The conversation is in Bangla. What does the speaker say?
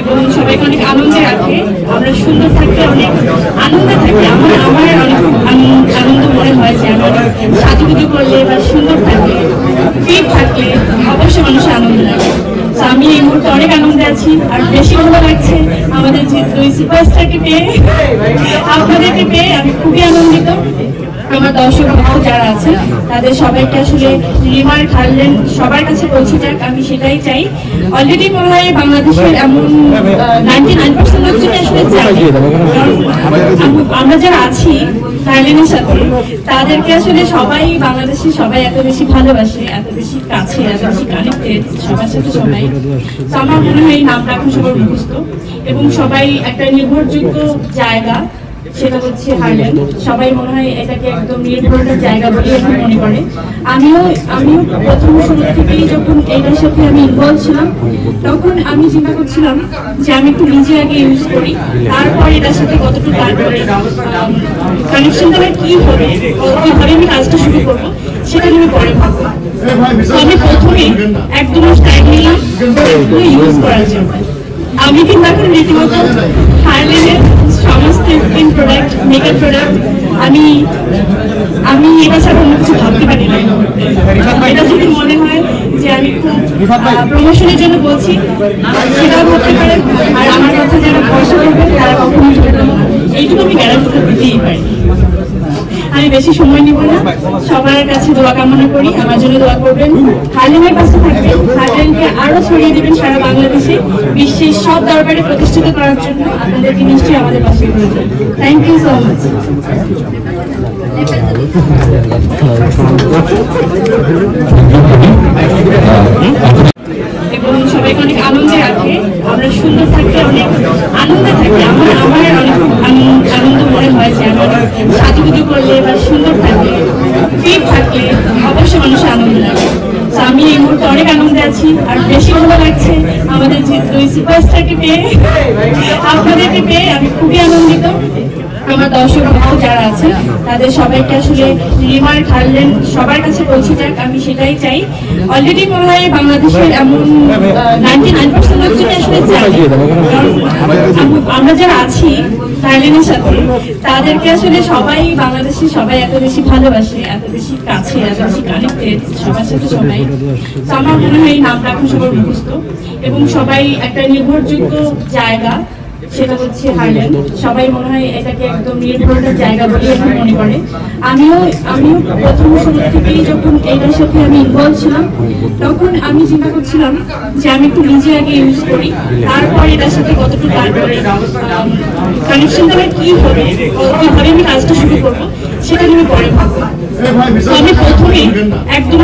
এবং সবাইকে অনেক আনন্দে রাখে। আমরা সুন্দর থাকলে অনেক আনন্দে থাকি। আমার অনেক আনন্দ মনে হয় যে আমি সাজুগুজু করলে বা সুন্দর থাকলে ফিট থাকলে অবশ্যই মানুষের আনন্দ লাগে। আমি এই মুহূর্তে অনেক আনন্দে আছি, আর বেশি ভালো লাগছে আমাদের যে দুই সুপারস্টারকে পেয়ে, আপনাদেরকে পেয়ে আমি খুবই আনন্দিত। আমার দর্শক ভাও যারা আছে তাদের সবাইকে আসলে রিমার্ক হারলেন সবার কাছে পৌঁছে যাক, আমি সেটাই চাই। অলরেডি মনে হয় বাংলাদেশের এমন 99% লোকজনই আসলে চাই, আমরা যারা আছি থাইল্যান্ডের সাথে তাদেরকে আসলে সবাই বাংলাদেশে সবাই এত বেশি ভালোবাসে, এত বেশি কাছে, এত বেশি কানেক্টেড সবার সাথে সবাই। আমার মনে হয় এই নামটা এখন সবার মুখস্থ এবং সবাই একটা নির্ভরযোগ্য জায়গা, সেটা হচ্ছে হারল্যান্ড। সবাই মনে হয় এটাকে একদম নির্ভরতার জায়গা বলে এখন মনে করে। আমিও প্রথম শুরু থেকেই যখন এটার সাথে আমি ইনভলভ ছিলাম তখন আমি চিন্তা করছিলাম যে আমি একটু নিজে আগে ইউজ করি, তারপর এটার সাথে কতটুকু তারপরে কানেকশনটা কি হবে, কিভাবে আমি কাজটা শুরু করবো সেটা আমি পরে ভাববো। আমি প্রথমে একদম স্টাইল নিলাম ইউজ করার জন্য। আমি কিন্তু এখন রীতিমতো হারল্যান্ডের সমস্ত স্কিন প্রোডাক্ট, মেকআপ প্রোডাক্ট আমি এটা ছাড়া অন্য কিছু ভাবতে পারি না। এটা যদি মনে হয় যে আমি খুব প্রমোশনের জন্য বলছি সেটাও হতে পারে, আর আমার কথা যারা ভরসা করবে তারা কখনোই এইটুকু আমি গ্যারান্টি দিতেই পারি। আমি বেশি সময় নিব না, সবার কাছে দোয়া কামনা করি, আমার জন্য দোয়া করবেন, হারল্যান্ডের পাশে থাকবেন, হারল্যান্ডকে আরো ছড়িয়ে দেবেন সারা বাংলাদেশে, বিশ্বের সব দরবারে প্রতিষ্ঠিত করার জন্য আপনাদেরকে নিশ্চয়ই আমাদের পাশে প্রয়োজন। Thank you so much. এবং সবাইকে অনেক আনন্দে রাখে। আমরা সুন্দর থাকলে অনেক আনন্দে থাকি। আমার অনেক আনন্দ মনে হয় যে আমি সাজুগুজু করলে বা সুন্দর থাকলে ফিট থাকলে অবশ্যই মানুষের আনন্দ লাগে। আমি এই মুহূর্তে অনেক আনন্দে আছি, আর বেশি ভালো লাগছে আমাদের যে দুই সুপারস্টারকে পেয়ে, আপনাদেরকে পেয়ে আমি খুবই আনন্দিত। আমার দর্শক ভাও যারা আছে তাদের সবাইকে আসলে রিমার্ক হারলেন সবার কাছে পৌঁছে যাক, আমি সেটাই চাই। অলরেডি মনে হয় বাংলাদেশের এমন 99% লোকজনই আসলে চাই, আমরা যারা আছি থাইল্যান্ডের সাথে তাদেরকে আসলে সবাই বাংলাদেশে সবাই এত বেশি ভালোবাসে, এত বেশি কাছে, এত বেশি কানেক্টেড সবার সাথে সবাই। আমার মনে হয় এই নামটা এখন সবার মুখস্থ এবং সবাই একটা নির্ভরযোগ্য জায়গা, সেটা হচ্ছে হারল্যান্ড। সবাই মনে হয় এটাকে একদম নির্ভরতার জায়গা বলে এখন মনে করে। আমিও প্রথম শুরু থেকেই যখন এটার সাথে আমি ইনভলভ ছিলাম তখন আমি চিন্তা করছিলাম যে আমি একটু নিজে আগে ইউজ করি, তারপর এটার সাথে কতটুকু তারপরে কানেকশনটা কি হবে, কিভাবে আমি কাজটা শুরু করবো সেটা আমি পরে ভাববো। আমি প্রথমে একদম